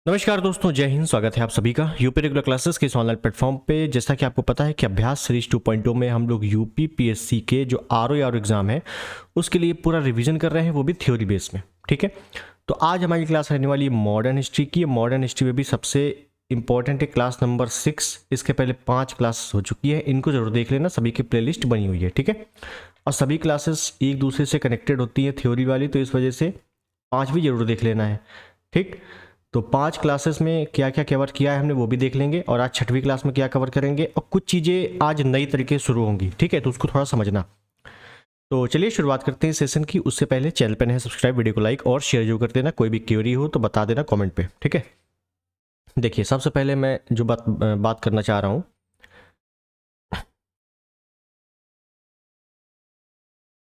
नमस्कार दोस्तों, जय हिंद। स्वागत है आप सभी का यूपी रेगुलर क्लासेस के इस ऑनलाइन प्लेटफॉर्म पे। जैसा कि आपको पता है कि अभ्यास सीरीज 2.0 में हम लोग यूपी पीएससी के जो आर एग्ज़ाम है उसके लिए पूरा रिवीजन कर रहे हैं, वो भी थ्योरी बेस में। ठीक है, तो आज हमारी क्लास रहने वाली है मॉडर्न हिस्ट्री की। मॉडर्न हिस्ट्री में भी सबसे इंपॉर्टेंट है क्लास नंबर 6। इसके पहले 5 क्लास हो चुकी है, इनको जरूर देख लेना, सभी की प्लेलिस्ट बनी हुई है। ठीक है, और सभी क्लासेस एक दूसरे से कनेक्टेड होती हैं थ्योरी वाली, तो इस वजह से 5 भी जरूर देख लेना है। ठीक, तो 5 क्लासेस में क्या क्या कवर किया है हमने वो भी देख लेंगे, और आज 6वीं क्लास में क्या कवर करेंगे, और कुछ चीज़ें आज नई तरीके से शुरू होंगी। ठीक है, तो उसको थोड़ा समझना। तो चलिए शुरुआत करते हैं सेशन की। उससे पहले चैनल पर नहीं सब्सक्राइब, वीडियो को लाइक और शेयर जो कर देना। कोई भी क्वेरी हो तो बता देना कमेंट पे। ठीक है, देखिए सबसे पहले मैं जो बात करना चाह रहा हूँ,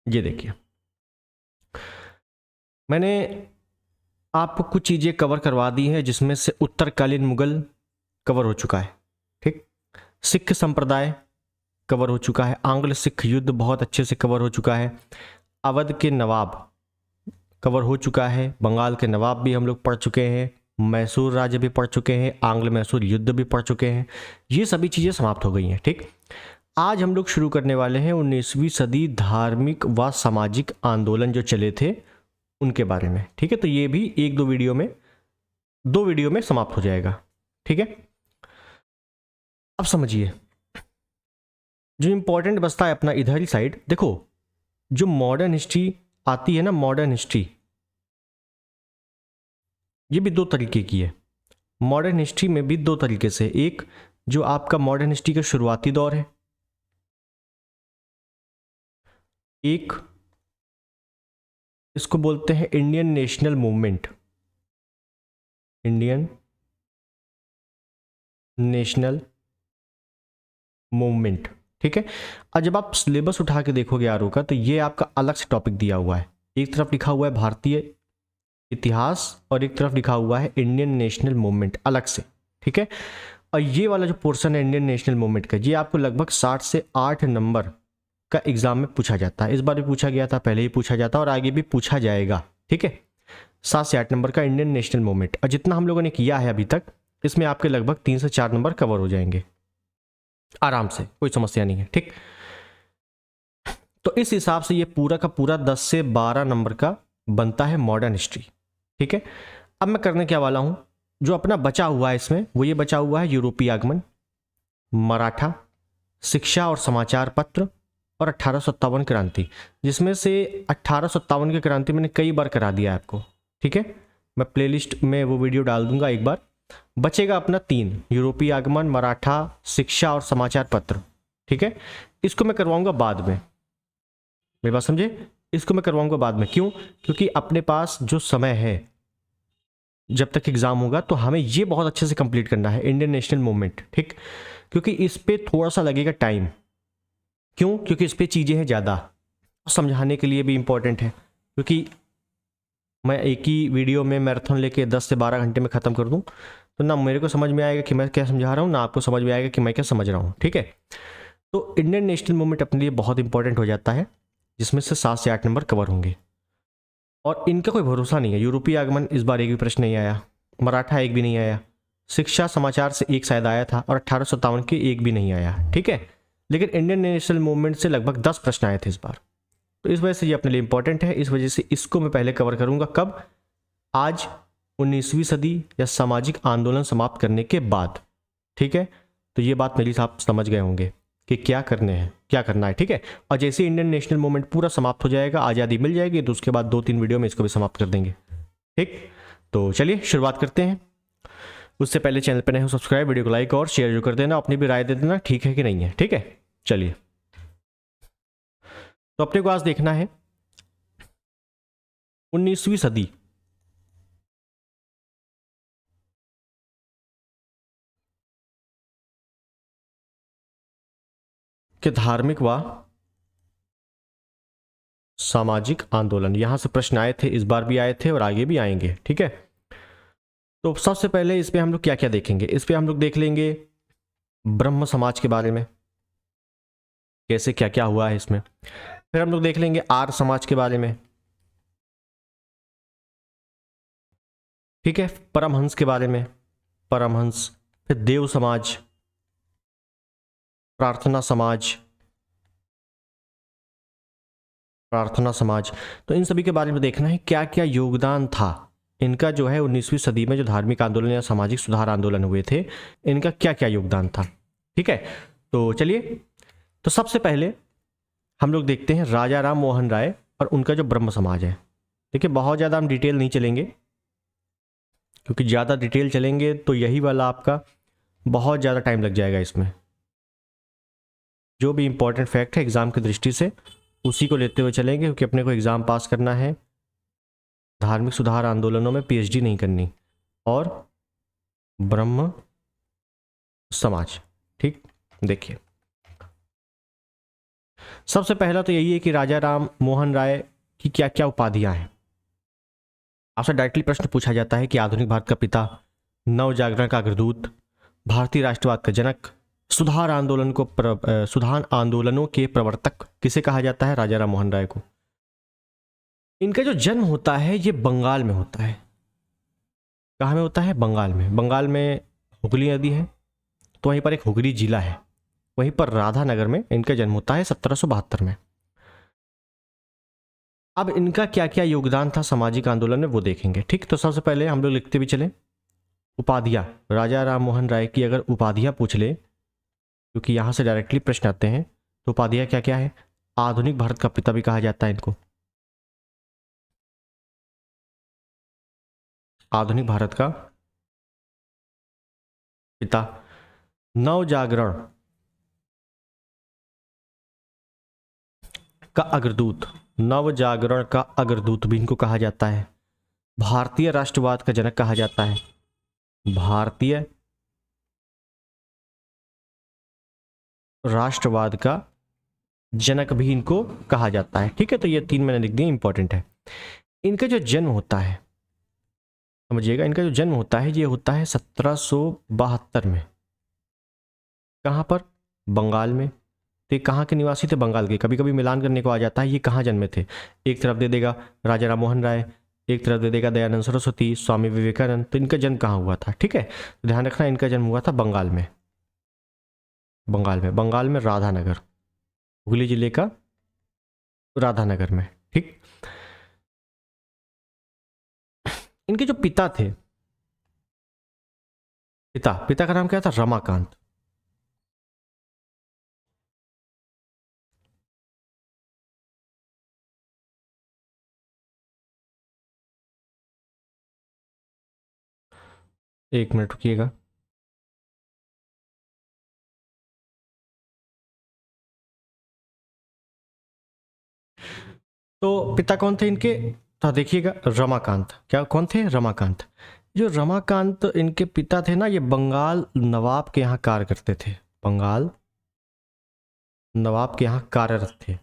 ये देखिए मैंने आपको कुछ चीज़ें कवर करवा दी हैं, जिसमें से उत्तरकालीन मुगल कवर हो चुका है। ठीक, सिख संप्रदाय कवर हो चुका है, आंग्ल सिख युद्ध बहुत अच्छे से कवर हो चुका है, अवध के नवाब कवर हो चुका है, बंगाल के नवाब भी हम लोग पढ़ चुके हैं, मैसूर राज्य भी पढ़ चुके हैं, आंग्ल मैसूर युद्ध भी पढ़ चुके हैं। ये सभी चीज़ें समाप्त हो गई हैं। ठीक, आज हम लोग शुरू करने वाले हैं 19वीं सदी धार्मिक व सामाजिक आंदोलन जो चले थे उनके बारे में। ठीक है, तो ये भी एक दो वीडियो में समाप्त हो जाएगा। ठीक है, अब समझिए जो इंपॉर्टेंट बसता है अपना इधर ही साइड। देखो, जो मॉडर्न हिस्ट्री आती है ना, मॉडर्न हिस्ट्री ये भी दो तरीके की है। मॉडर्न हिस्ट्री में भी दो तरीके से, एक जो आपका मॉडर्न हिस्ट्री का शुरुआती दौर है, एक इसको बोलते हैं Indian national movement. Indian national movement. ठीक है, और जब आप सिलेबस उठा के देखोगे आर का, तो ये आपका अलग से टॉपिक दिया हुआ है। एक तरफ लिखा हुआ है भारतीय इतिहास और एक तरफ लिखा हुआ है इंडियन नेशनल मूवमेंट अलग से। ठीक है, और ये वाला जो पोर्शन है इंडियन नेशनल मूवमेंट का, ये आपको लगभग 60 से 8 नंबर का एग्जाम में पूछा जाता है। इस बार भी पूछा गया था, पहले ही पूछा जाता है और आगे भी पूछा जाएगा। ठीक है, 7 से 8 नंबर का इंडियन नेशनल मूवमेंट, और जितना हम लोगों ने किया है अभी तक, इसमें आपके लगभग 3 से 4 नंबर कवर हो जाएंगे आराम से, कोई समस्या नहीं है। ठीक, तो इस हिसाब से ये पूरा का पूरा 10 से 12 नंबर का बनता है मॉडर्न हिस्ट्री। ठीक है, अब मैं करने क्या वाला हूं, जो अपना बचा हुआ है इसमें, वो ये बचा हुआ है यूरोपीय आगमन, मराठा, शिक्षा और समाचार पत्र, और 1857 क्रांति, जिसमें से 1857 की क्रांति मैंने कई बार करा दिया है आपको। ठीक है, मैं प्लेलिस्ट में वो वीडियो डाल दूंगा एक बार। बचेगा अपना 3, यूरोपीय आगमन, मराठा, शिक्षा और समाचार पत्र। ठीक है, इसको मैं करवाऊंगा बाद में, मेरी बात समझे, इसको मैं करवाऊंगा बाद में। क्यों? क्योंकि अपने पास जो समय है जब तक एग्जाम होगा, तो हमें ये बहुत अच्छे से कंप्लीट करना है इंडियन नेशनल मूवमेंट। ठीक, क्योंकि इस पे थोड़ा सा लगेगा टाइम। क्यों? क्योंकि इस पे चीज़ें हैं ज़्यादा, समझाने के लिए भी इंपॉर्टेंट है। क्योंकि मैं एक ही वीडियो में मैराथन लेके 10 से 12 घंटे में ख़त्म कर दूं, तो ना मेरे को समझ में आएगा कि मैं क्या समझा रहा हूँ, ना आपको समझ में आएगा कि मैं क्या समझ रहा हूँ। ठीक है, तो इंडियन नेशनल मूवमेंट अपने लिए बहुत इंपॉर्टेंट हो जाता है, जिसमें से 7 से 8 नंबर कवर होंगे, और इनका कोई भरोसा नहीं है। यूरोपीय आगमन इस बार एक भी प्रश्न नहीं आया, मराठा एक भी नहीं आया, शिक्षा समाचार से एक शायद आया था, और 1857 के एक भी नहीं आया। ठीक है, लेकिन इंडियन नेशनल मूवमेंट से लगभग 10 प्रश्न आए थे इस बार, तो इस वजह से ये अपने लिए इंपॉर्टेंट है। इस वजह से इसको मैं पहले कवर करूंगा। कब? आज 19वीं सदी या सामाजिक आंदोलन समाप्त करने के बाद। ठीक है, तो ये बात मेरी आप समझ गए होंगे कि क्या करना है। ठीक है, और जैसे इंडियन नेशनल मूवमेंट पूरा समाप्त हो जाएगा, आज़ादी मिल जाएगी, तो उसके बाद 2-3 वीडियो में इसको भी समाप्त कर देंगे। ठीक, तो चलिए शुरुआत करते हैं। उससे पहले चैनल पर नए हो सब्सक्राइब, वीडियो को लाइक और शेयर जो कर देना, अपनी भी राय दे देना ठीक है कि नहीं है। ठीक है, चलिए, तो अपने को आज देखना है 19वीं सदी के धार्मिक व सामाजिक आंदोलन। यहां से प्रश्न आए थे, इस बार भी आए थे और आगे भी आएंगे। ठीक है, तो सबसे पहले इस पे हम लोग क्या क्या देखेंगे, इस पे हम लोग देख लेंगे ब्रह्म समाज के बारे में, कैसे क्या क्या हुआ है इसमें। फिर हम लोग देख लेंगे आर्य समाज के बारे में, ठीक है, परमहंस के बारे में, परमहंस, फिर देव समाज, प्रार्थना समाज, प्रार्थना समाज। तो इन सभी के बारे में देखना है क्या क्या योगदान था इनका, जो है 19वीं सदी में जो धार्मिक आंदोलन या सामाजिक सुधार आंदोलन हुए थे, इनका क्या क्या योगदान था। ठीक है, तो चलिए, तो सबसे पहले हम लोग देखते हैं राजा राम मोहन राय और उनका जो ब्रह्म समाज है। देखिए, बहुत ज़्यादा हम डिटेल नहीं चलेंगे, क्योंकि ज़्यादा डिटेल चलेंगे तो यही वाला आपका बहुत ज़्यादा टाइम लग जाएगा। इसमें जो भी इंपॉर्टेंट फैक्ट है एग्ज़ाम की दृष्टि से उसी को लेते हुए चलेंगे, क्योंकि अपने को एग्ज़ाम पास करना है, धार्मिक सुधार आंदोलनों में पीएचडी नहीं करनी। और ब्रह्म समाज, ठीक, देखिए सबसे पहला तो यही है कि राजा राम मोहन राय की क्या क्या उपाधियां हैं। आपसे डायरेक्टली प्रश्न पूछा जाता है कि आधुनिक भारत का पिता, नव जागरण का अग्रदूत, भारतीय राष्ट्रवाद का जनक, सुधार आंदोलनों के प्रवर्तक किसे कहा जाता है? राजा राम मोहन राय को। इनका जो जन्म होता है ये बंगाल में होता है। कहाँ में होता है? बंगाल में। बंगाल में हुगली नदी है, तो वहीं पर एक हुगली जिला है, वहीं पर राधानगर में इनका जन्म होता है 1772 में। अब इनका क्या क्या योगदान था सामाजिक आंदोलन में वो देखेंगे। ठीक, तो सबसे पहले हम लोग लिखते भी चले उपाधियां। राजा राम मोहन राय की अगर उपाधियां पूछ ले, क्योंकि यहां से डायरेक्टली प्रश्न आते हैं, तो उपाधियां क्या क्या है? आधुनिक भारत का पिता भी कहा जाता है इनको, आधुनिक भारत का पिता, नव जागरण का अग्रदूत, नव जागरण का अग्रदूत भी इनको कहा जाता है, भारतीय राष्ट्रवाद का जनक कहा जाता है, भारतीय राष्ट्रवाद का जनक भी इनको कहा जाता है। ठीक है, तो ये तीन मैंने लिख दिए, इंपॉर्टेंट है। इनका जो जन्म होता है, समझिएगा, इनका जो जन्म होता है ये होता है 1772 में। कहाँ पर? बंगाल में। तो ये कहाँ के निवासी थे? बंगाल के। कभी कभी मिलान करने को आ जाता है ये कहाँ जन्मे थे, एक तरफ दे देगा राजा राम मोहन राय, एक तरफ दे देगा दयानंद सरस्वती, स्वामी विवेकानंद। तो इनका जन्म कहाँ हुआ था? ठीक है, तो ध्यान रखना इनका जन्म हुआ था बंगाल में, बंगाल में राधानगर, हुगली जिले का राधानगर में। ठीक, इनके जो पिता थे, पिता का नाम क्या था? रमाकांत। एक मिनट रुकिएगा। तो पिता कौन थे इनके? तो देखिएगा, रमाकांत। क्या कौन थे? रमाकांत। जो रमाकांत इनके पिता थे ना, ये बंगाल नवाब के यहाँ कार्य करते थे, बंगाल नवाब के यहाँ कार्यरत थे,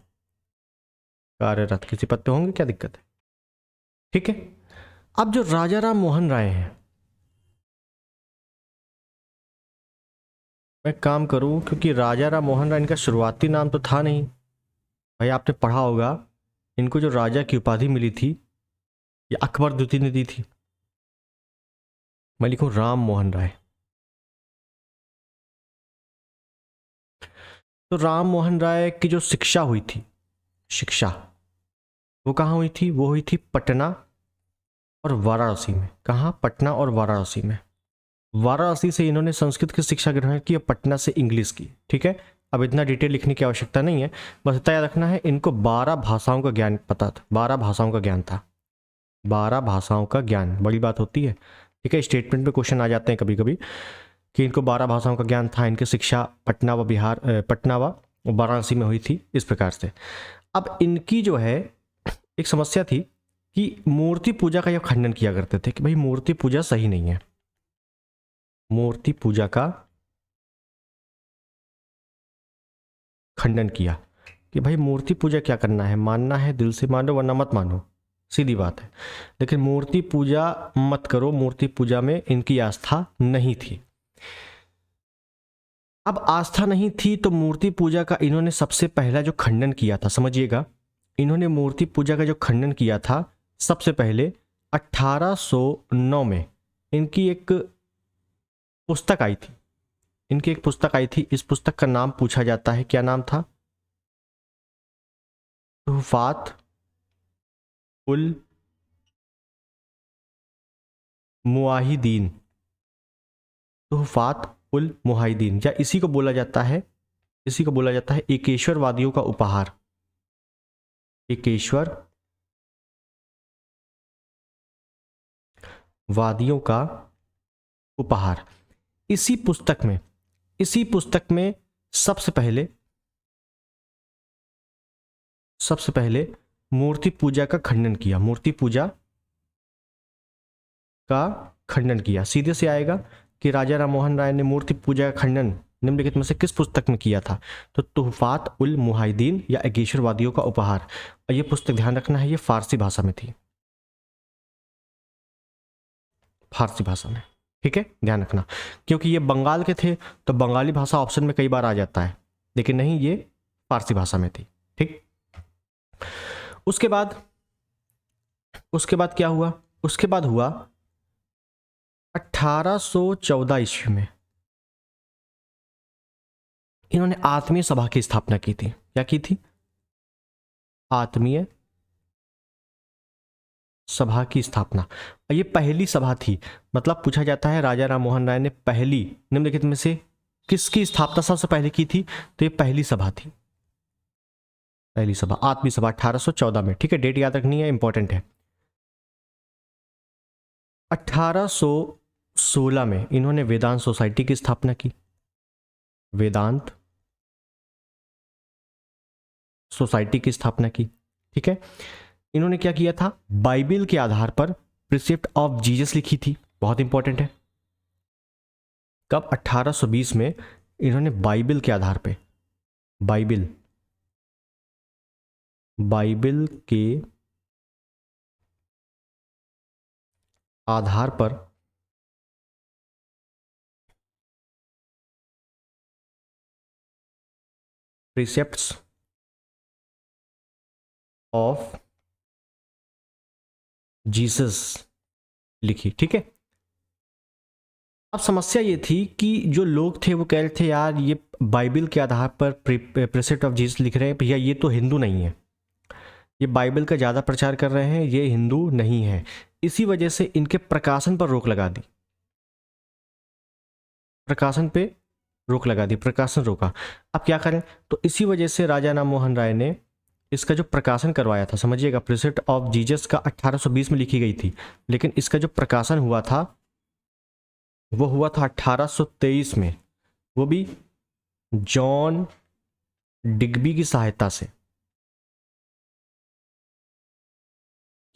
कार्यरत। किसी पद पे होंगे, क्या दिक्कत है? ठीक है, अब जो राजा राम मोहन राय हैं, मैं काम करूं, क्योंकि राजा राम मोहन राय इनका शुरुआती नाम तो था नहीं। भाई आपने पढ़ा होगा, इनको जो राजा की उपाधि मिली थी ये अकबर द्वितीय ने दी थी। मैं लिखूं राम मोहन राय। तो राम मोहन राय की जो शिक्षा हुई थी, शिक्षा वो कहाँ हुई थी? वो हुई थी पटना और वाराणसी में। कहाँ? पटना और वाराणसी में। वाराणसी से इन्होंने संस्कृत की शिक्षा ग्रहण की और पटना से इंग्लिश की। ठीक है, अब इतना डिटेल लिखने की आवश्यकता नहीं है, बस इतना याद रखना है इनको 12 भाषाओं का ज्ञान पता था, 12 भाषाओं का ज्ञान था, 12 भाषाओं का ज्ञान, बड़ी बात होती है। ठीक है, स्टेटमेंट में क्वेश्चन आ जाते हैं कभी कभी कि इनको 12 भाषाओं का ज्ञान था, इनकी शिक्षा पटना व वाराणसी में हुई थी, इस प्रकार से। अब इनकी जो है एक समस्या थी कि मूर्ति पूजा का ये खंडन किया करते थे कि भाई मूर्ति पूजा सही नहीं है, मूर्ति पूजा का खंडन किया कि भाई मूर्ति पूजा क्या करना है, मानना है दिल से मानो वरना मत मानो, सीधी बात है। लेकिन मूर्ति पूजा मत करो, मूर्ति पूजा में इनकी आस्था नहीं थी। अब आस्था नहीं थी तो मूर्ति पूजा का इन्होंने सबसे पहला जो खंडन किया था, समझिएगा, इन्होंने मूर्ति पूजा का जो खंडन किया था सबसे पहले 1809 में इनकी एक पुस्तक आई थी, इस पुस्तक का नाम पूछा जाता है, क्या नाम था? तुहफात उल मुआहिदीन, तुहफात उल मुआहिदीन, या इसी को बोला जाता है एकेश्वरवादियों का उपहार, एकेश्वर वादियों का उपहार। इसी पुस्तक में सबसे पहले मूर्ति पूजा का खंडन किया। सीधे से आएगा कि राजा राम मोहन राय ने मूर्ति पूजा का खंडन निम्नलिखित में से किस पुस्तक में किया था? तो तुहफात उल मुआहिदीन या एकेश्वरवादियों का उपहार। और ये पुस्तक ध्यान रखना है, ये फारसी भाषा में थी, फारसी भाषा में, ठीक है, ध्यान रखना, क्योंकि ये बंगाल के थे तो बंगाली भाषा ऑप्शन में कई बार आ जाता है, लेकिन नहीं, ये फारसी भाषा में थी, ठीक। उसके बाद क्या हुआ? उसके बाद हुआ 1814 ईस्वी में इन्होंने आत्मीय सभा की स्थापना की थी। क्या की थी? आत्मीय सभा की स्थापना। और ये पहली सभा थी, मतलब पूछा जाता है राजा राम मोहन राय ने पहली निम्नलिखित में से किसकी स्थापना सबसे पहले की थी? तो ये पहली सभा थी, पहली सभा, आत्मीय सभा 1814 में, ठीक है, डेट याद रखनी है, इंपॉर्टेंट है। 1816 में इन्होंने वेदांत सोसाइटी की स्थापना की, वेदांत सोसाइटी की स्थापना की, ठीक है। इन्होंने क्या किया था? बाइबल के आधार पर प्रिसेप्ट ऑफ जीसस लिखी थी, बहुत इंपॉर्टेंट है। कब? 1820 में इन्होंने बाइबल के आधार पे, बाइबल के आधार पर प्रिसेप्ट्स ऑफ जीसस लिखी, ठीक है। अब समस्या ये थी कि जो लोग थे वो कह रहे थे यार ये बाइबल के आधार पर प्रिसेप्ट ऑफ जीसस लिख रहे हैं भैया, ये तो हिंदू नहीं है, ये बाइबल का ज़्यादा प्रचार कर रहे हैं, ये हिंदू नहीं है। इसी वजह से इनके प्रकाशन पर रोक लगा दी, प्रकाशन पे रोक लगा दी, प्रकाशन रोका। अब क्या करें? तो इसी वजह से राजा राम मोहन राय ने इसका जो प्रकाशन करवाया था, समझिएगा, प्रिसेप्ट ऑफ जीसस का 1820 में लिखी गई थी, लेकिन इसका जो प्रकाशन हुआ था वो हुआ था 1823 में, वो भी जॉन डिग्बी की सहायता से,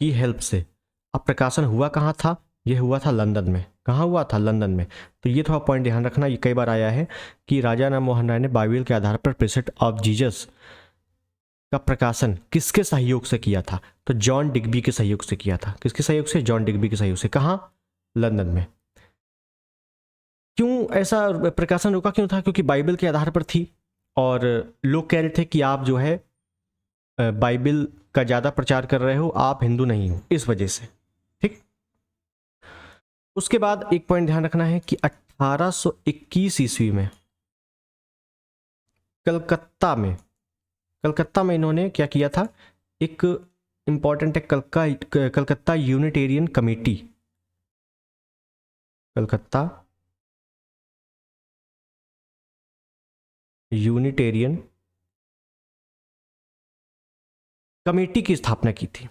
की हेल्प से। अब प्रकाशन हुआ कहाँ था? ये हुआ था लंदन में। कहाँ हुआ था? लंदन में। तो ये थोड़ा पॉइंट ध्यान रखना, ये कई बार आया है कि राजा राम मोहन राय ने बाइबल के आधार पर प्रिसेप्ट ऑफ जीसस का प्रकाशन किसके सहयोग से किया था? तो जॉन डिग्बी के सहयोग से किया था। किसके सहयोग से? जॉन डिग्बी के सहयोग से। कहाँ? लंदन में। क्यों ऐसा प्रकाशन रोका क्यों था? क्योंकि बाइबल के आधार पर थी और लोग कह रहे थे कि आप जो है बाइबल का ज़्यादा प्रचार कर रहे हो, आप हिंदू नहीं हो, इस वजह से, ठीक। उसके बाद एक पॉइंट ध्यान रखना है कि 1821 ईस्वी में कलकत्ता में इन्होंने क्या किया था? एक इंपॉर्टेंट है, Calcutta Unitarian committee, Calcutta Unitarian committee की स्थापना की थी,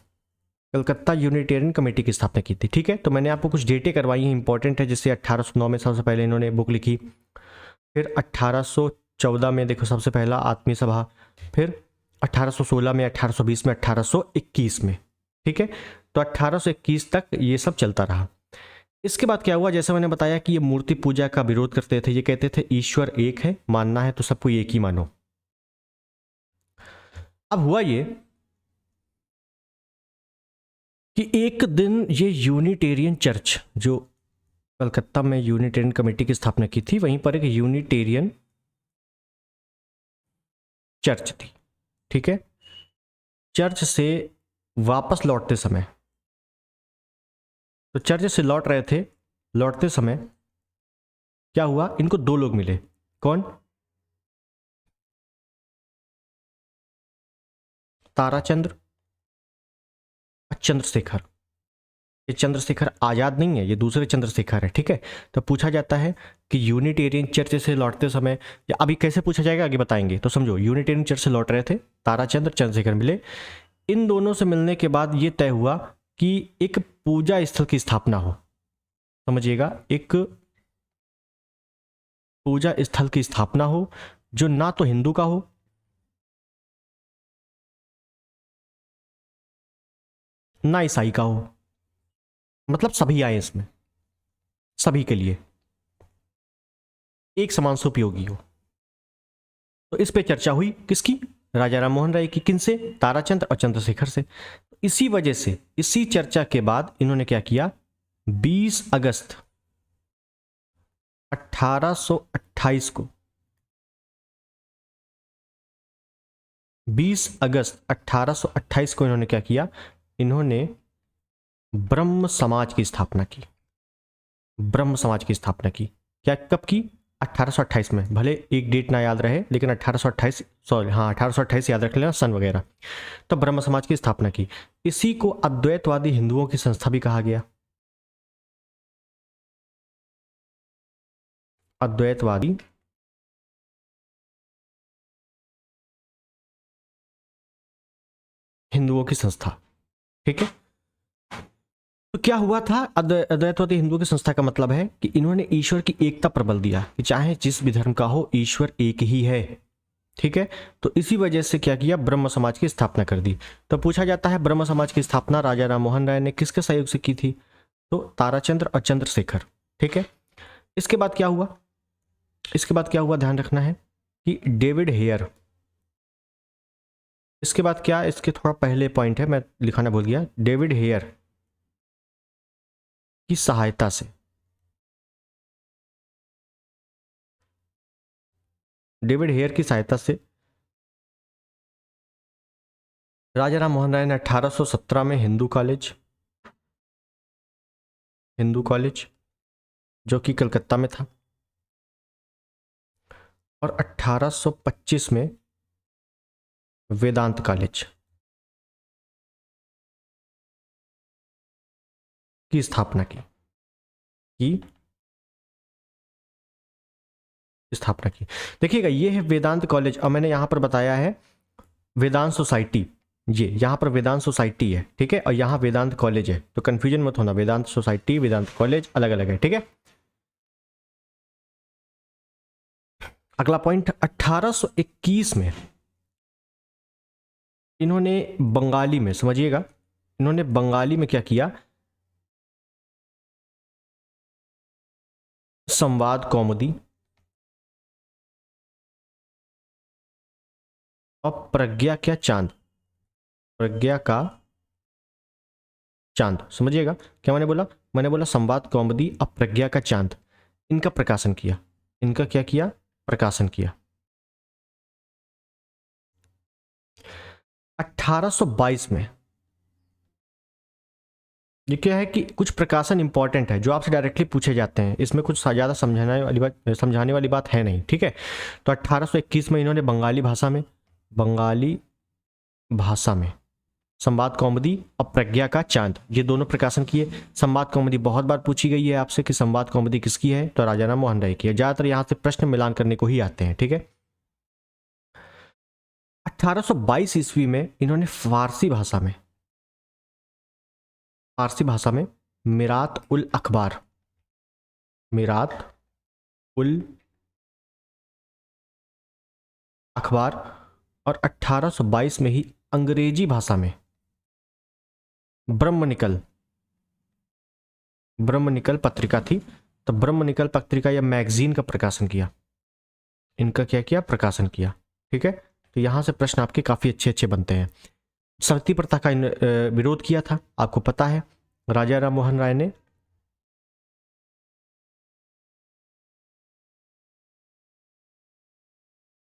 कलकत्ता यूनिटेरियन कमेटी की स्थापना की थी, ठीक है। तो मैंने आपको कुछ डेटें करवाई हैं, इंपॉर्टेंट है, जिससे 1809 में सबसे पहले इन्होंने बुक लिखी, फिर 1814 में देखो सबसे पहला आत्मीय सभा, फिर 1816 में, 1820 में, 1821 में, ठीक है। तो 1821 तक ये सब चलता रहा। इसके बाद क्या हुआ? जैसे मैंने बताया कि ये मूर्ति पूजा का विरोध करते थे, ये कहते थे ईश्वर एक है, मानना है तो सबको एक ही मानो। अब हुआ ये कि एक दिन ये यूनिटेरियन चर्च, जो कलकत्ता में यूनिटेरियन कमेटी की स्थापना की थी, वहीं पर एक यूनिटेरियन चर्च थी, ठीक है। चर्च से वापस लौटते समय तो चर्च से लौट रहे थे, लौटते समय क्या हुआ, इनको दो लोग मिले। कौन? ताराचंद्र और चंद्रशेखर। ये चंद्रशेखर आजाद नहीं है, ये दूसरे चंद्रशेखर है, ठीक है। तो पूछा जाता है कि यूनिटेरियन चर्च से लौटते समय, या अभी कैसे पूछा जाएगा आगे बताएंगे, तो समझो यूनिटेरियन चर्च से लौट रहे थे, ताराचंद्र चंद्रशेखर मिले। इन दोनों से मिलने के बाद ये तय हुआ कि एक पूजा स्थल की स्थापना हो। समझिएगा, एक पूजा स्थल की स्थापना हो जो ना तो हिंदू का हो ना ईसाई का हो, मतलब सभी आए इसमें, सभी के लिए एक समान से उपयोगी हो। तो इस पे चर्चा हुई किसकी? राजा राम मोहन राय की। किनसे? ताराचंद्र और चंद्रशेखर से। इसी वजह से, इसी चर्चा के बाद इन्होंने क्या किया, 20 अगस्त 1828 को, 20 अगस्त 1828 को इन्होंने क्या किया, इन्होंने ब्रह्म समाज की स्थापना की। ब्रह्म समाज की स्थापना की। क्या, कब की? 1828 में। भले एक डेट ना याद रहे, लेकिन 1828, सॉरी हाँ 1828 याद रख लेना, सन वगैरह। तो ब्रह्म समाज की स्थापना की। इसी को अद्वैतवादी हिंदुओं की संस्था भी कहा गया। अद्वैतवादी हिंदुओं की संस्था, ठीक है। तो क्या हुआ था, अद्वैतवादी हिंदुओं की संस्था का मतलब है कि इन्होंने ईश्वर की एकता पर बल दिया कि चाहे जिस भी धर्म का हो, ईश्वर एक ही है, ठीक है। तो इसी वजह से क्या किया, ब्रह्म समाज की स्थापना कर दी। तो पूछा जाता है ब्रह्म समाज की स्थापना राजा राम मोहन राय ने किसके सहयोग से की थी? तो ताराचंद्र और चंद्रशेखर, ठीक है। इसके बाद क्या हुआ, इसके बाद क्या हुआ, ध्यान रखना है कि डेविड हेयर, इसके बाद क्या, इसके थोड़ा पहले पॉइंट है, मैं लिखाना भूल गया। डेविड हेयर की सहायता से, डेविड हेयर की सहायता से राजा राम मोहन राय ने 1817 में हिंदू कॉलेज जो कि कलकत्ता में था, और 1825 में वेदांत कॉलेज की स्थापना की स्थापना की। देखिएगा, ये है वेदांत कॉलेज, और मैंने यहां पर बताया है वेदांत सोसाइटी, ये यहां पर वेदांत सोसाइटी है, ठीक है, और यहां वेदांत कॉलेज है, तो कंफ्यूजन मत होना, वेदांत सोसाइटी वेदांत कॉलेज अलग अलग है, ठीक है। अगला पॉइंट, 1821 में इन्होंने बंगाली में, समझिएगा, इन्होंने बंगाली में क्या किया, संवाद कौमुदी और प्रज्ञा क्या चांद, प्रज्ञा का चांद, समझिएगा क्या मैंने बोला संवाद कौमुदी और प्रज्ञा का चांद, इनका प्रकाशन किया। इनका क्या किया, प्रकाशन किया। 1822 में, ये क्या है कि कुछ प्रकाशन इंपॉर्टेंट है जो आपसे डायरेक्टली पूछे जाते हैं, इसमें कुछ ज़्यादा समझाने वाली बात है नहीं, ठीक है। तो 1821 में इन्होंने बंगाली भाषा में संवाद कौमुदी और प्रज्ञा का चांद, ये दोनों प्रकाशन किए। संवाद कौमुदी बहुत बार पूछी गई है आपसे कि संवाद कौमुदी किसकी है, तो राजा राम मोहन राय की है। ज्यादातर यहां से प्रश्न मिलान करने को ही आते हैं, ठीक है। 1822 ईस्वी में इन्होंने फारसी भाषा में मिरात उल अखबार, और 1822 में ही अंग्रेजी भाषा में ब्रह्मनिकल पत्रिका थी, तो ब्रह्मनिकल पत्रिका या मैगजीन का प्रकाशन किया। इनका क्या किया, प्रकाशन किया, ठीक है। तो यहां से प्रश्न आपके काफी अच्छे बनते हैं। सती प्रथा का विरोध किया था, आपको पता है, राजा राम मोहन राय ने।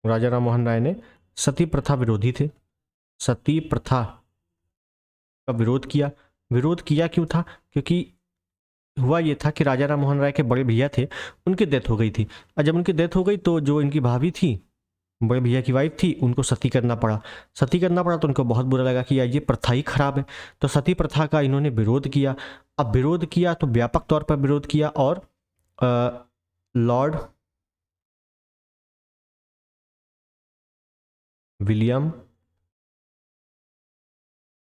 राजा राम मोहन राय ने सती प्रथा विरोधी थे, सती प्रथा का विरोध किया। विरोध किया क्यों था, क्योंकि हुआ ये था कि राजा राम मोहन राय के बड़े भैया थे, उनकी डेथ हो गई थी। और जब उनकी डेथ हो गई तो जो इनकी भाभी थी, बड़े भैया की वाइफ थी, उनको सती करना पड़ा। सती करना पड़ा तो उनको बहुत बुरा लगा कि यार ये प्रथा ही खराब है। तो सती प्रथा का इन्होंने विरोध किया। अब विरोध किया तो व्यापक तौर पर विरोध किया, और लॉर्ड विलियम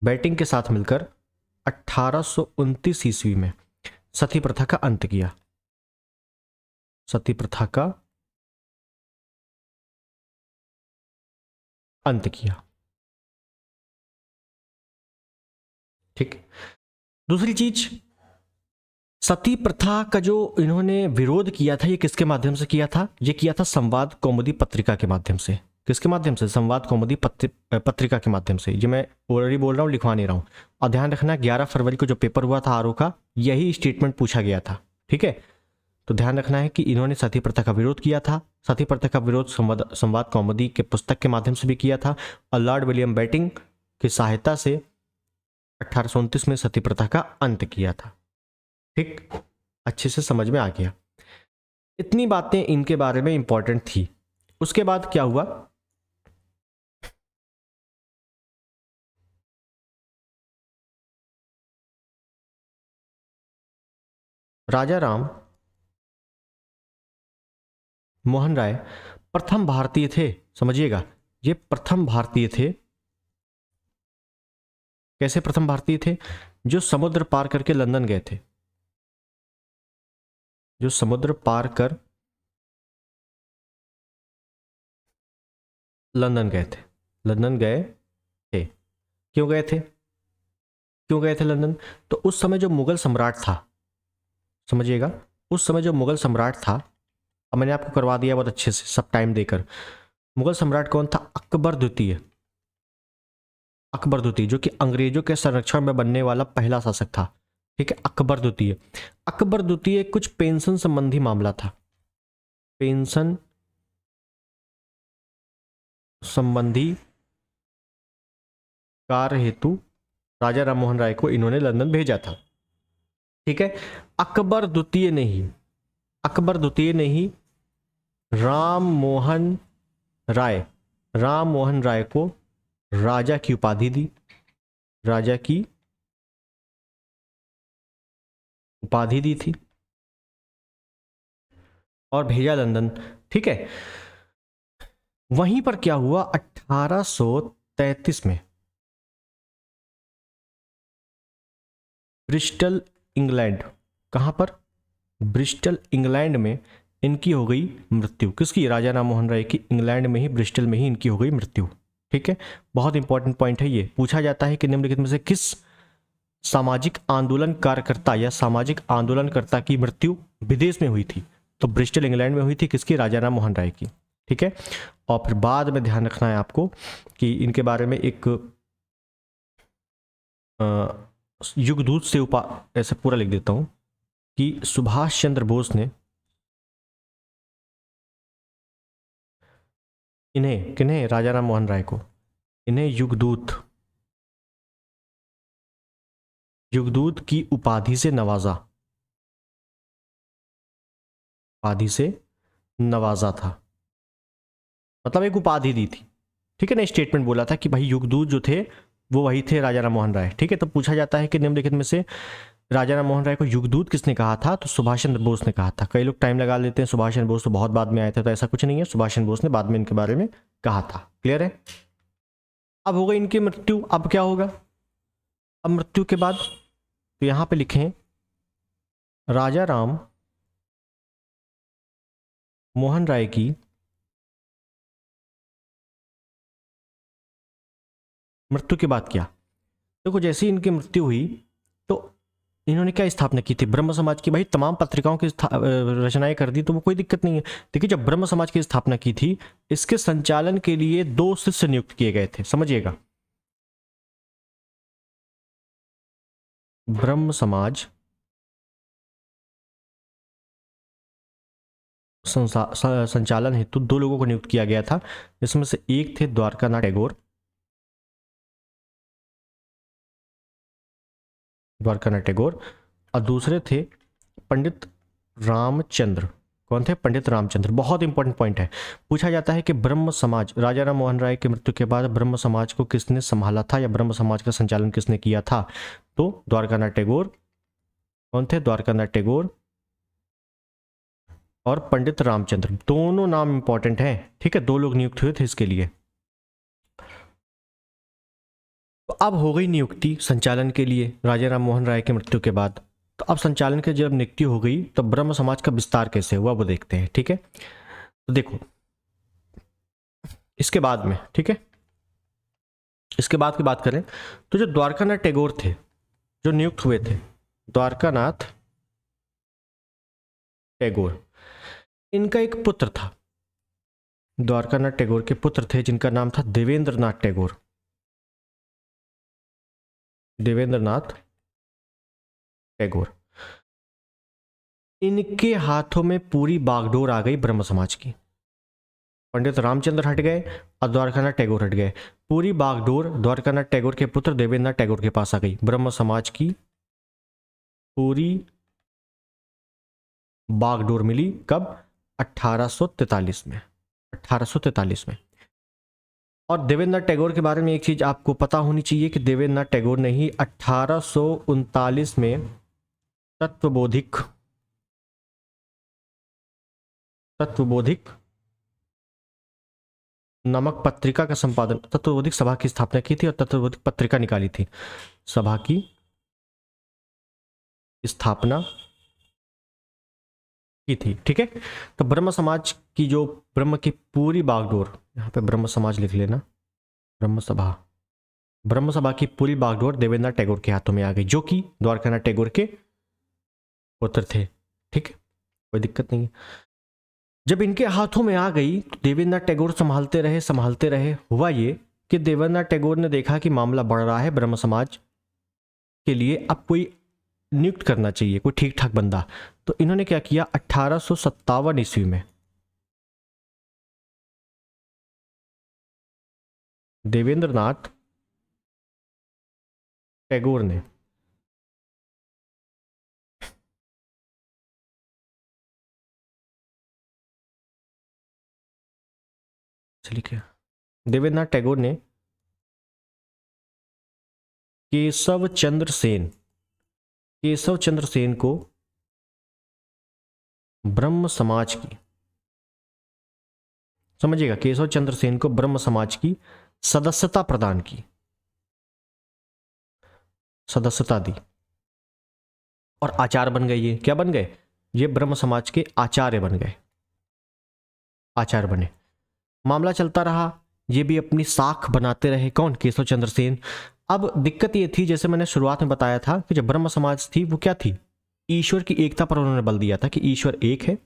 बेटिंग के साथ मिलकर 1829 ईस्वी में सती प्रथा का अंत किया। सती प्रथा का अंत किया। ठीक। दूसरी चीज, सती प्रथा का जो इन्होंने विरोध किया था, ये किसके माध्यम से किया था? ये किया था संवाद कौमुदी पत्रिका के माध्यम से। किसके माध्यम से? संवाद कौमुदी पत्रिका के माध्यम से। ये मैं ऑलरेडी बोल रहा हूँ, लिखवा नहीं रहा हूँ। और ध्यान रखना, 11 फरवरी को जो पेपर हुआ था आरओ का, यही स्टेटमेंट पूछा गया था। ठीक है, तो ध्यान रखना है कि इन्होंने सती प्रथा का विरोध किया था। सती प्रथा का विरोध संवाद कौमुदी के पुस्तक के माध्यम से भी किया था, और लॉर्ड विलियम बेटिंग की सहायता से 1829 में सती प्रथा का अंत किया था। ठीक, अच्छे से समझ में आ गया। इतनी बातें इनके बारे में इंपॉर्टेंट थी। उसके बाद क्या हुआ? राजा राम मोहन राय प्रथम भारतीय थे। समझिएगा, ये प्रथम भारतीय थे। कैसे प्रथम भारतीय थे? जो समुद्र पार करके लंदन गए थे। जो समुद्र पार कर लंदन गए थे। लंदन गए थे। क्यों गए थे? क्यों गए थे लंदन? तो उस समय जो मुगल सम्राट था, समझिएगा, उस समय जो मुगल सम्राट था, अब मैंने आपको करवा दिया बहुत अच्छे से सब टाइम देकर। मुगल सम्राट कौन था? अकबर द्वितीय। अकबर द्वितीय, जो कि अंग्रेजों के संरक्षण में बनने वाला पहला शासक था। ठीक है, अकबर द्वितीय। अकबर द्वितीय कुछ पेंशन संबंधी मामला था। पेंशन संबंधी कार्य हेतु राजा राम मोहन राय को इन्होंने लंदन भेजा था। ठीक है, अकबर द्वितीय ने ही, अकबर द्वितीय ने ही राम मोहन राय को राजा की उपाधि दी। राजा की उपाधि दी थी और भेजा लंदन। ठीक है, वहीं पर क्या हुआ? 1833 में ब्रिस्टल इंग्लैंड, कहां पर? ब्रिस्टल इंग्लैंड में इनकी हो गई मृत्यु। किसकी? राजा राम मोहन राय की। इंग्लैंड में ही, ब्रिस्टल में ही इनकी हो गई मृत्यु। ठीक है, बहुत इंपॉर्टेंट पॉइंट है ये। पूछा जाता है कि निम्नलिखित में से किस सामाजिक आंदोलन कार्यकर्ता या सामाजिक आंदोलनकर्ता की मृत्यु विदेश में हुई थी? तो ब्रिस्टल इंग्लैंड में हुई थी। किसकी? राजा राम मोहन राय की। ठीक है, और फिर बाद में ध्यान रखना है आपको कि इनके बारे में एक युगदूत से ऐसे पूरा लिख देता हूं कि सुभाष चंद्र बोस ने इन्हें, किन्हें? राजा राम मोहन राय को, इन्हें युगदूत की उपाधि से नवाजा। उपाधि से नवाजा था, मतलब एक उपाधि दी थी। ठीक है ना, स्टेटमेंट बोला था कि भाई युगदूत जो थे वो वही थे, राजा राम मोहन राय। ठीक है, तो पूछा जाता है कि निम्नलिखित में से राजा राम मोहन राय को युगदूत किसने कहा था? तो सुभाष चंद्र बोस ने कहा था। कई लोग टाइम लगा लेते हैं, सुभाष चंद्र बोस तो बहुत बाद में आए थे, तो ऐसा कुछ नहीं है, सुभाष चंद्र बोस ने बाद में इनके बारे में कहा था। क्लियर है? अब हो गई इनकी मृत्यु। अब क्या होगा? अब मृत्यु के बाद तो यहां पे लिखें राजा राम मोहन राय की मृत्यु के बाद क्या? देखो, जैसे ही इनकी मृत्यु हुई तो इन्होंने क्या स्थापना की थी? ब्रह्म समाज की। भाई तमाम पत्रिकाओं की रचनाएं कर दी तो वो कोई दिक्कत नहीं है। देखिए, जब ब्रह्म समाज की स्थापना की थी, इसके संचालन के लिए 2 शिष्य नियुक्त किए गए थे। समझिएगा, ब्रह्म समाज संचालन हेतु 2 लोगों को नियुक्त किया गया था, जिसमें से एक थे द्वारकानाथ टैगोर। द्वारकानाथ टैगोर, और दूसरे थे पंडित रामचंद्र। कौन थे? पंडित रामचंद्र। बहुत इंपॉर्टेंट पॉइंट है, पूछा जाता है कि ब्रह्म समाज, राजा राम मोहन राय की मृत्यु के बाद ब्रह्म समाज को किसने संभाला था या ब्रह्म समाज का संचालन किसने किया था? तो द्वारकानाथ टैगोर। कौन थे? द्वारकानाथ टैगोर और पंडित रामचंद्र। दोनों नाम इंपॉर्टेंट हैं, ठीक है, 2 लोग नियुक्त हुए थे इसके लिए। तो अब हो गई नियुक्ति संचालन के लिए राजा राम मोहन राय की मृत्यु के बाद। तो अब संचालन के जब नियुक्ति हो गई तो ब्रह्म समाज का विस्तार कैसे हुआ वो देखते हैं, ठीक है। तो देखो इसके बाद में, ठीक है, इसके बाद की बात करें तो जो द्वारकानाथ टैगोर थे जो नियुक्त हुए थे, द्वारकानाथ टैगोर, इनका एक पुत्र था। द्वारकानाथ टैगोर के पुत्र थे जिनका नाम था देवेंद्रनाथ टैगोर। देवेंद्रनाथ टैगोर। इनके हाथों में पूरी बागडोर आ गई ब्रह्म समाज की। पंडित रामचंद्र हट गए और द्वारकानाथ टैगोर हट गए। पूरी बागडोर द्वारकानाथ टैगोर के पुत्र देवेंद्रनाथ टैगोर के पास आ गई। ब्रह्म समाज की पूरी बागडोर मिली कब? 1843 में। 1843 में। और देवेंद्रनाथ टैगोर के बारे में एक चीज आपको पता होनी चाहिए कि देवेंद्रनाथ टैगोर ने ही 1839 में तत्वबोधिक नामक पत्रिका का संपादन, तत्वबोधिक सभा की स्थापना की थी और तत्वबोधिक पत्रिका निकाली थी। सभा की स्थापना की थी, ठीक है। तो ब्रह्म समाज की जो ब्रह्म की पूरी बागडोर, यहाँ पे ब्रह्म समाज लिख लेना, ब्रह्म सभा की पूरी बागडोर देवेंद्रनाथ टैगोर के हाथों में आ गई, जो कि द्वारकानाथ टैगोर के पुत्र थे, ठीक है, कोई दिक्कत नहीं है। जब इनके हाथों में आ गई तो देवेंद्रनाथ टैगोर संभालते रहे। हुआ ये कि देवेंद्रनाथ टैगोर ने देखा कि मामला बढ़ रहा है ब्रह्म समाज के लिए, अब कोई नियुक्त करना चाहिए, कोई ठीक ठाक बंदा। तो इन्होंने क्या किया? 1857 ईस्वी में देवेंद्रनाथ टैगोर ने देवेंद्रनाथ टैगोर ने केशव चंद्र सेन को ब्रह्म समाज की, समझिएगा, केशव चंद्र सेन को ब्रह्म समाज की सदस्यता प्रदान की, सदस्यता दी और आचार्य बन गए। ये क्या बन गए? ये ब्रह्म समाज के आचार्य बन गए, आचार्य बने। मामला चलता रहा, ये भी अपनी साख बनाते रहे। कौन? केशव चंद्र सेन। अब दिक्कत ये थी, जैसे मैंने शुरुआत में बताया था कि जब ब्रह्म समाज थी वो क्या थी? ईश्वर की एकता पर उन्होंने बल दिया था कि ईश्वर एक है,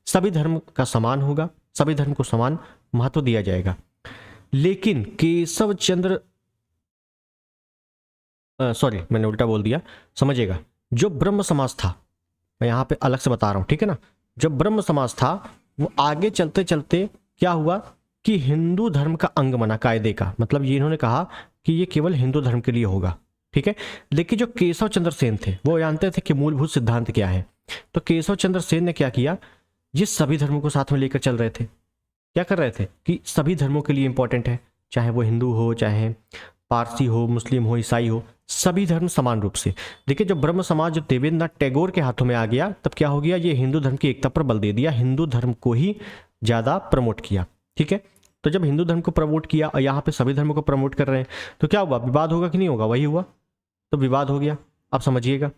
सभी धर्म का समान होगा, सभी धर्म को समान महत्व दिया जाएगा। लेकिन केशव चंद्र सॉरी मैंने उल्टा बोल दिया, समझिएगा। जो ब्रह्म समाज था, मैं यहां पे अलग से बता रहा हूं, ठीक है ना। जब ब्रह्म समाज था वो आगे चलते चलते क्या हुआ कि हिंदू धर्म का अंग बना, कायदे का। मतलब ये इन्होंने कहा कि ये केवल हिंदू धर्म के लिए होगा, ठीक है। लेकिन जो केशव चंद्र सेन थे वो जानते थे कि मूलभूत सिद्धांत क्या है। तो केशव चंद्र सेन ने क्या किया? ये सभी धर्मों को साथ में लेकर चल रहे थे। क्या कर रहे थे कि सभी धर्मों के लिए इंपॉर्टेंट है, चाहे वो हिंदू हो, चाहे पारसी हो, मुस्लिम हो, ईसाई हो, सभी धर्म समान रूप से। देखिए जब ब्रह्म समाज जो देवेंद्रनाथ टैगोर के हाथों में आ गया तब क्या हो गया? ये हिंदू धर्म की एकता पर बल दे दिया, हिंदू धर्म को ही ज्यादा प्रमोट किया, ठीक है। तो जब हिंदू धर्म को प्रमोट किया और यहाँ पे सभी धर्मों को प्रमोट कर रहे हैं तो क्या हुआ? विवाद होगा कि नहीं होगा? वही हुआ, तो विवाद हो गया। अब समझिएगा,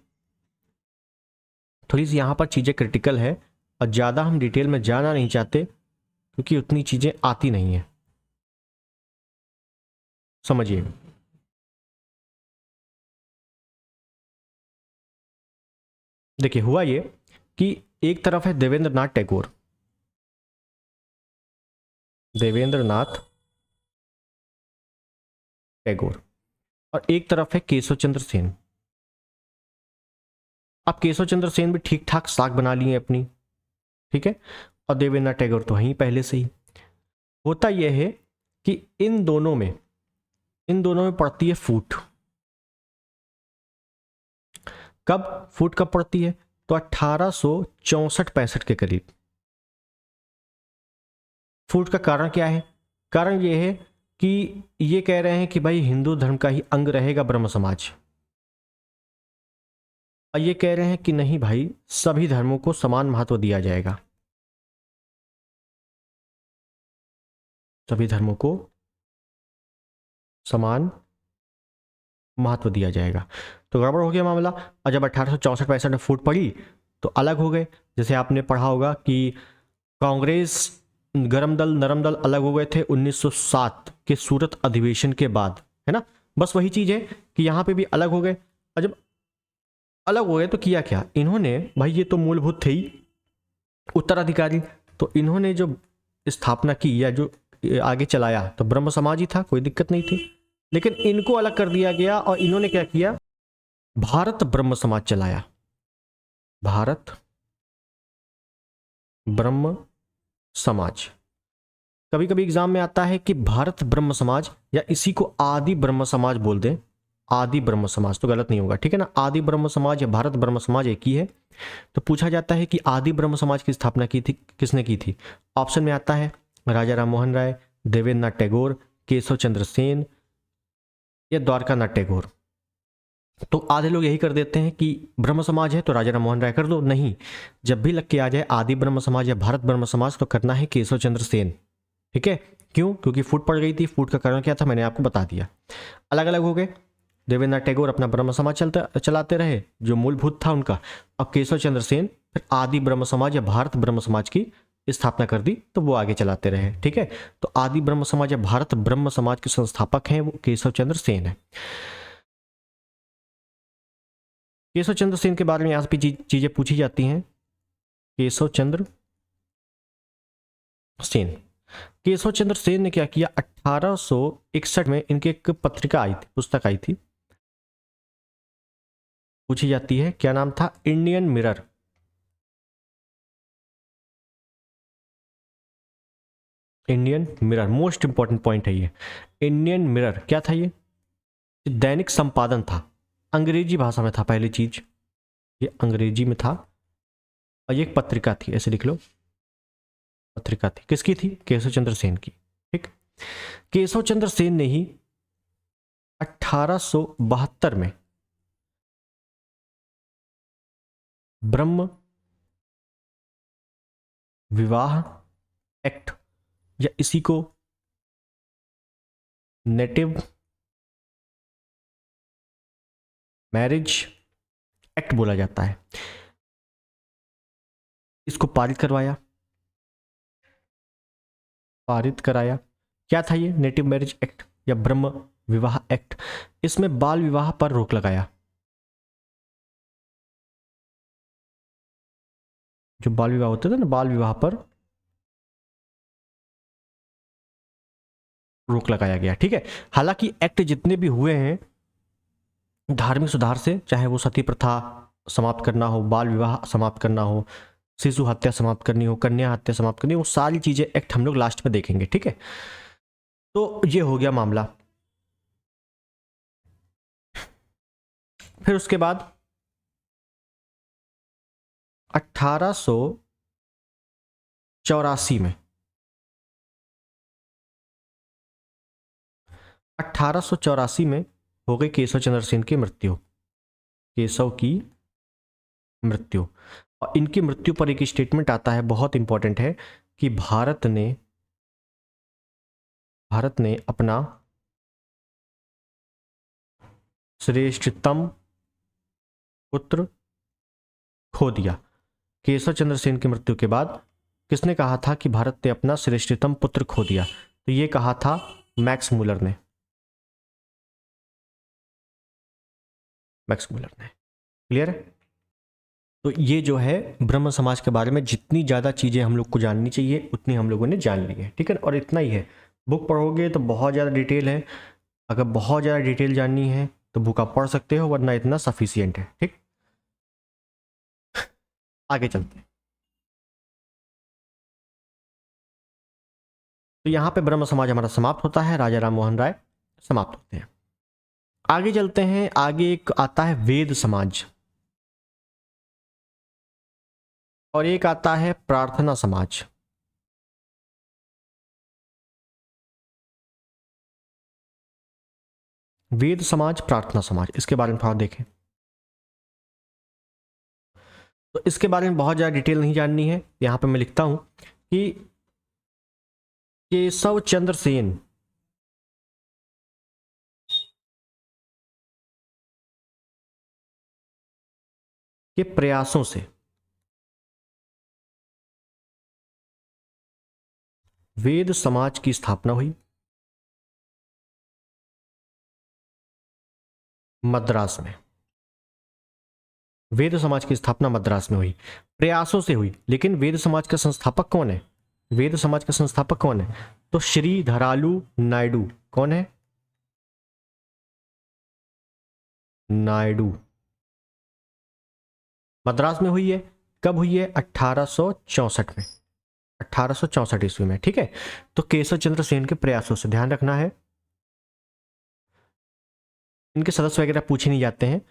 थोड़ी सी यहाँ पर चीजें क्रिटिकल है और ज्यादा हम डिटेल में जाना नहीं चाहते क्योंकि उतनी चीजें आती नहीं है, समझिएगा। देखिए हुआ ये कि एक तरफ है देवेंद्रनाथ टैगोर, और एक तरफ है केशव चंद्र सेन। अब केशव चंद्र सेन भी ठीक ठाक साख बना लिए अपनी, ठीक है, और देवेंद्रनाथ टैगोर तो वहीं पहले से ही। होता यह है कि इन दोनों में पड़ती है फूट। कब फूट कब पड़ती है? तो 1864-65 के करीब। फूट का कारण क्या है? कारण ये है कि ये कह रहे हैं कि भाई हिंदू धर्म का ही अंग रहेगा ब्रह्म समाज, और ये कह रहे हैं कि नहीं भाई, सभी धर्मों को समान महत्व दिया जाएगा, सभी धर्मों को समान महत्व दिया जाएगा। तो गड़बड़ हो गया मामला। और जब 1864-65 में फूट पड़ी तो अलग हो गए। जैसे आपने पढ़ा होगा कि कांग्रेस, गरम दल, नरम दल अलग हो गए थे 1907 के सूरत अधिवेशन के बाद, है ना। बस वही चीज है कि यहाँ पे भी अलग हो गए। और जब अलग हो गए तो किया क्या इन्होंने, भाई ये तो मूलभूत थे ही उत्तराधिकारी, तो इन्होंने जो स्थापना की या जो आगे चलाया तो ब्रह्म समाज ही था, कोई दिक्कत नहीं थी। लेकिन इनको अलग कर दिया गया और इन्होंने क्या किया, भारत ब्रह्म समाज चलाया। भारत ब्रह्म समाज। कभी कभी एग्जाम में आता है कि भारत ब्रह्म समाज, या इसी को आदि ब्रह्म समाज बोल दें, आदि ब्रह्म समाज, तो गलत नहीं होगा, ठीक है ना। आदि ब्रह्म समाज या भारत ब्रह्म समाज एक ही है। तो पूछा जाता है कि आदि ब्रह्म समाज की स्थापना की थी, किसने की थी? ऑप्शन में आता है राजा राम मोहन राय, देवेंद्र नाथ टैगोर, केशव चंद्र सेन या द्वारका नाथ टैगोर। तो आधे लोग यही कर देते हैं कि ब्रह्म समाज है तो राजा राम मोहन राय कर दो। नहीं, जब भी लग के आ जाए आदि ब्रह्म समाज या भारत ब्रह्म समाज तो करना है केशव चंद्र सेन, ठीक है। क्यों? क्योंकि फूट पड़ गई थी। फूट का कारण क्या था मैंने आपको बता दिया। अलग अलग हो गए। देवेंद्र नाथ टैगोर अपना ब्रह्म समाज चलाते रहे जो मूलभूत था उनका, और केशव चंद्र सेन फिर आदि ब्रह्म समाज या भारत ब्रह्म समाज की स्थापना कर दी, तो वो आगे चलाते रहे, ठीक है। तो आदि ब्रह्म समाज या भारत ब्रह्म समाज के संस्थापक हैं वो केशव चंद्र सेन है। केशव चंद्र सेन के बारे में यहाँ पे चीजें पूछी जाती हैं। केशव चंद्र सेन, केशव चंद्र सेन ने क्या किया, 1861 में इनकी एक पत्रिका आई थी, पुस्तक आई थी, पूछी जाती है क्या नाम था, Indian mirror. Indian mirror most important point है ये। इंडियन मिरर क्या था? ये दैनिक संपादन था, अंग्रेजी भाषा में था पहली चीज, ये अंग्रेजी में था, और ये एक पत्रिका थी, ऐसे लिख लो, पत्रिका थी। किसकी थी? केशव चंद्र सेन की, ठीक। केशव चंद्र सेन ने ही 1872 में ब्रह्म विवाह एक्ट, या इसी को नेटिव मैरिज एक्ट बोला जाता है, इसको पारित करवाया, पारित कराया। क्या था ये? नेटिव मैरिज एक्ट या ब्रह्म विवाह एक्ट। इसमें बाल विवाह पर रोक लगाया, जो बाल विवाह होते थे ना, बाल विवाह पर रोक लगाया गया, ठीक है। हालांकि एक्ट जितने भी हुए हैं धार्मिक सुधार से, चाहे वो सती प्रथा समाप्त करना हो, बाल विवाह समाप्त करना हो, शिशु हत्या समाप्त करनी हो, कन्या हत्या समाप्त करनी हो, वो सारी चीजें एक्ट हम लोग लास्ट में देखेंगे, ठीक है। तो ये हो गया मामला। फिर उसके बाद 1884 में 1884 में हो गई केशव चंद्र सेन की मृत्यु, केशव की मृत्यु। और इनकी मृत्यु पर एक स्टेटमेंट आता है, बहुत इंपॉर्टेंट है, कि भारत ने अपना श्रेष्ठतम पुत्र खो दिया। केशव चंद्र सेन की मृत्यु के बाद किसने कहा था कि भारत ने अपना श्रेष्ठतम पुत्र खो दिया? तो ये कहा था मैक्स मुलर ने, मैक्स मुलर ने। क्लियर है? तो ये जो है ब्रह्म समाज के बारे में जितनी ज़्यादा चीज़ें हम लोग को जाननी चाहिए उतनी हम लोगों ने जान ली है, ठीक है। और इतना ही है, बुक पढ़ोगे तो बहुत ज़्यादा डिटेल है, अगर बहुत ज़्यादा डिटेल जाननी है तो बुक आप पढ़ सकते हो, वरना इतना सफिशियंट है, ठीक। आगे चलते हैं। तो यहाँ पे ब्रह्म समाज हमारा समाप्त होता है, राजा राम मोहन राय समाप्त होते हैं। आगे चलते हैं। आगे एक आता है वेद समाज। और एक आता है प्रार्थना समाज। वेद समाज, प्रार्थना समाज, इसके बारे में थोड़ा देखें। तो इसके बारे में बहुत ज़्यादा डिटेल नहीं जाननी है, यहां पे मैं लिखता हूं कि केशव चंद्र सेन के प्रयासों से वेद समाज की स्थापना हुई मद्रास में। वेद समाज की स्थापना मद्रास में हुई, प्रयासों से हुई। लेकिन वेद समाज का संस्थापक कौन है? वेद समाज का संस्थापक कौन है? तो श्री धरालू नायडू। कौन है? नायडू। मद्रास में हुई है। कब हुई है? 1864 में, 1864 ईस्वी में। ठीक है, तो केशव चंद्र सेन के प्रयासों से, ध्यान रखना है इनके सदस्य वगैरह पूछे नहीं जाते हैं।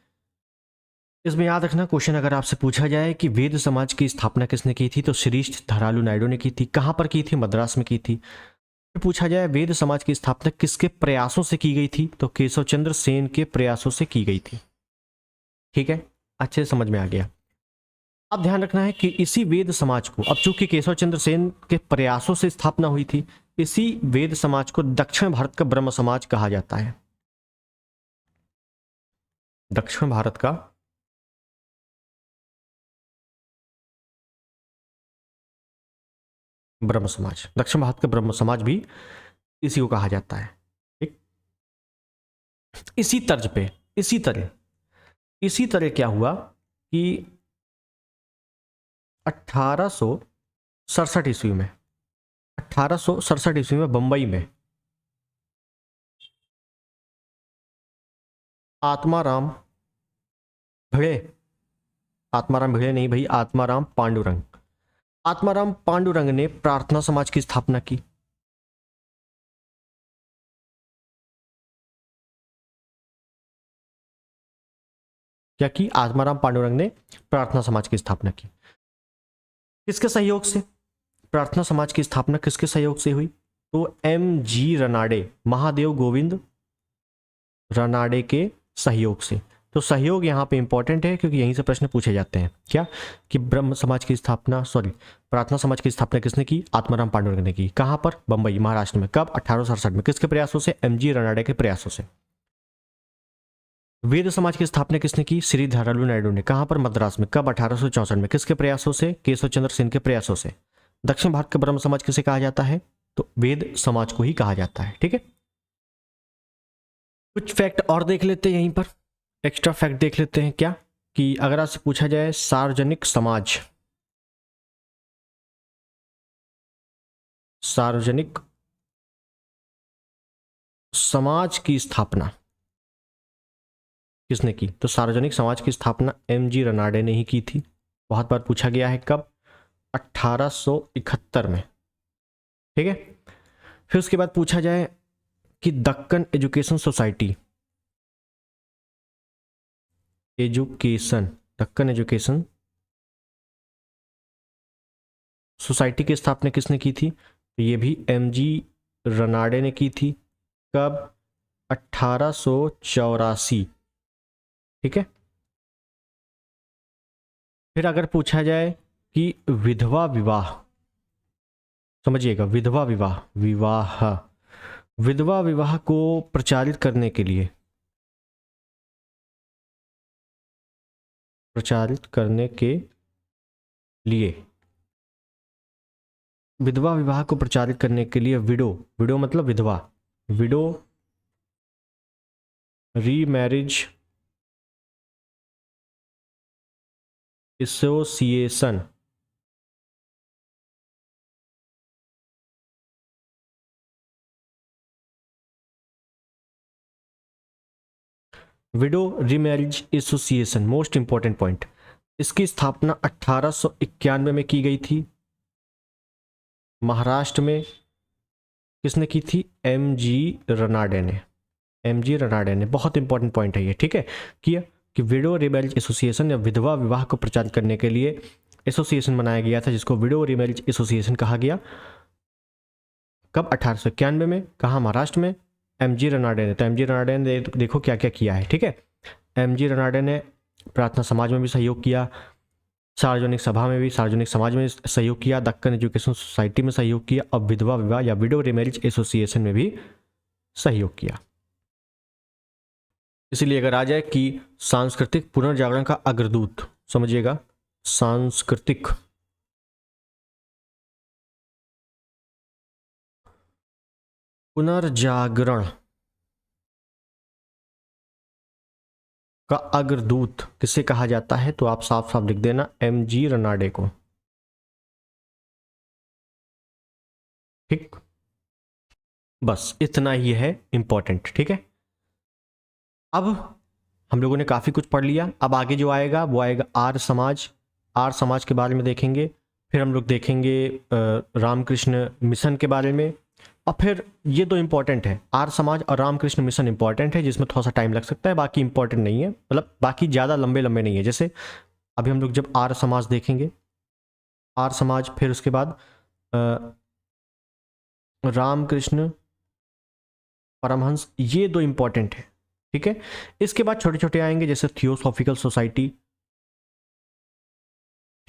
इसमें याद रखना, क्वेश्चन अगर आपसे पूछा जाए कि वेद समाज की स्थापना किसने की थी, तो श्री धरालू नायडू ने की थी। कहां पर की थी? मद्रास में की थी। फिर पूछा जाए वेद समाज की स्थापना किसके प्रयासों से की गई थी, तो केशव चंद्र सेन के प्रयासों से की गई थी। ठीक है, अच्छे से समझ में आ गया। अब ध्यान रखना है कि इसी वेद समाज को, अब चूंकि केशव चंद्र सेन के प्रयासों से स्थापना हुई थी, इसी वेद समाज को दक्षिण भारत का ब्रह्म समाज कहा जाता है। दक्षिण भारत का ब्रह्म समाज, दक्षिण भारत का ब्रह्म समाज भी इसी को कहा जाता है। ठीक, इसी तर्ज पे, इसी तरह क्या हुआ कि 1867 ईस्वी में, 1867 ईस्वी में बंबई में आत्माराम भिड़े, आत्माराम भिड़े नहीं भाई, आत्माराम पांडुरंग, आत्माराम पांडुरंग ने प्रार्थना समाज की स्थापना की। क्या की? आत्माराम पांडुरंग ने प्रार्थना समाज की स्थापना की। किसके सहयोग से? प्रार्थना समाज की स्थापना किसके सहयोग से हुई? तो एम जी रनाडे, महादेव गोविंद रनाडे के सहयोग से। तो सहयोग यहां पे इंपॉर्टेंट है क्योंकि यहीं से प्रश्न पूछे जाते हैं। क्या कि ब्रह्म समाज की स्थापना, सॉरी, प्रार्थना समाज की स्थापना किसने की? आत्माराम पांडुरंग ने की। कहां पर? बंबई, महाराष्ट्र में। कब? 1867 में। किसके प्रयासों से? एम जी रनाडे के प्रयासों से। वेद समाज की स्थापना किसने की? श्री धरालू नायडू ने। कहां पर? मद्रास में। कब? 1864 में। किसके प्रयासों से? केशव चंद्र सेन के प्रयासों से। दक्षिण भारत का ब्रह्म समाज किसे कहा जाता है? तो वेद समाज को ही कहा जाता है। ठीक है, कुछ फैक्ट और देख लेते हैं यहीं पर, एक्स्ट्रा फैक्ट देख लेते हैं। क्या कि अगर आपसे पूछा जाए सार्वजनिक समाज, सार्वजनिक समाज की स्थापना किसने की? तो सार्वजनिक समाज की स्थापना एम जी रनाडे ने ही की थी। बहुत बार पूछा गया है। कब? 1871 में। ठीक है, फिर उसके बाद पूछा जाए कि Deccan education society, Deccan education society की स्थापना किसने की थी? तो ये भी एम जी रनाडे ने की थी। कब? 1884। ठीक है, फिर अगर पूछा जाए कि विधवा विवाह, समझिएगा, विधवा विवाह, विधवा विवाह को प्रचारित करने के लिए, विधवा विवाह को प्रचारित करने के लिए विडो मतलब विधवा, window remarriage association, window remarriage association, most important point, इसकी स्थापना 1891 में की गई थी। महाराष्ट्र में किसने की थी? एम जी रनाडे ने। बहुत इंपॉर्टेंट पॉइंट है ये। ठीक है, किया कि विडो रीमैरिज एसोसिएशन या विधवा विवाह को प्रचारित करने के लिए एसोसिएशन बनाया गया था जिसको विडो रीमैरिज एसोसिएशन कहा गया। कब? 1891 में। कहाँ? महाराष्ट्र में। एमजी रनाडे ने। तो एमजी रनाडे ने देखो क्या क्या किया है, ठीक है। एमजी रनाडे ने प्रार्थना समाज में भी सहयोग किया, सार्वजनिक सभा में भी, सार्वजनिक समाज में सहयोग किया, दक्कन एजुकेशन सोसाइटी में सहयोग किया और विधवा विवाह या विडो रीमैरिज एसोसिएशन में भी सहयोग किया। इसीलिए अगर आ जाए कि सांस्कृतिक पुनर्जागरण का अग्रदूत, समझिएगा, सांस्कृतिक पुनर्जागरण का अग्रदूत किसे कहा जाता है? तो आप साफ साफ लिख देना एमजी रनाडे को, ठीक। बस इतना ही है इंपॉर्टेंट, ठीक है। अब हम लोगों ने काफ़ी कुछ पढ़ लिया। अब आगे जो आएगा वो आएगा आर्य समाज। आर्य समाज के बारे में देखेंगे, फिर हम लोग देखेंगे रामकृष्ण मिशन के बारे में, और फिर ये दो इंपॉर्टेंट है, आर्य समाज और रामकृष्ण मिशन इंपॉर्टेंट है, जिसमें थोड़ा सा टाइम लग सकता है, बाकी इंपॉर्टेंट नहीं है, मतलब बाकी ज़्यादा लंबे लंबे नहीं है। जैसे अभी हम लोग जब आर्य समाज देखेंगे, आर्य समाज, फिर उसके बाद रामकृष्ण परमहंस, ये दो इंपॉर्टेंट है, ठीक है। इसके बाद छोटे छोटे आएंगे, जैसे थियोसॉफिकल सोसाइटी,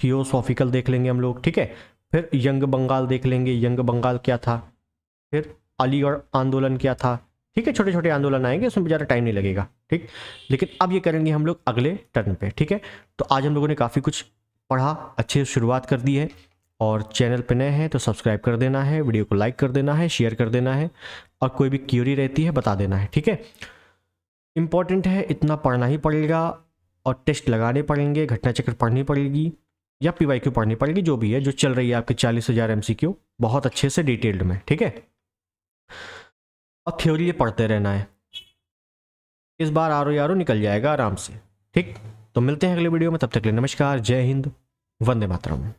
थियोसॉफिकल देख लेंगे हम लोग, ठीक है। फिर यंग बंगाल देख लेंगे, यंग बंगाल क्या था, फिर अलीगढ़ आंदोलन क्या था, ठीक है। छोटे छोटे आंदोलन आएंगे, उसमें ज़्यादा टाइम नहीं लगेगा, ठीक। लेकिन अब ये करेंगे हम लोग अगले टर्न पे, ठीक है। तो आज हम लोगों ने काफ़ी कुछ पढ़ा, अच्छे से शुरुआत कर दी है, और चैनल पे नए हैं तो सब्सक्राइब कर देना है, वीडियो को लाइक कर देना है, शेयर कर देना है, और कोई भी क्यूरी रहती है बता देना है, ठीक है। इंपॉर्टेंट है, इतना पढ़ना ही पड़ेगा, और टेस्ट लगाने पड़ेंगे, घटना चक्र पढ़नी पड़ेगी, या पीवाईक्यू पढ़नी पड़ेगी, जो भी है, जो चल रही है आपके 40,000 MCQ, बहुत अच्छे से डिटेल्ड में, ठीक है। और थ्योरी ये पढ़ते रहना है, इस बार आरो निकल जाएगा आराम से, ठीक। तो मिलते हैं अगले वीडियो में, तब तक के लिए नमस्कार, जय हिंद, वंदे मातरम।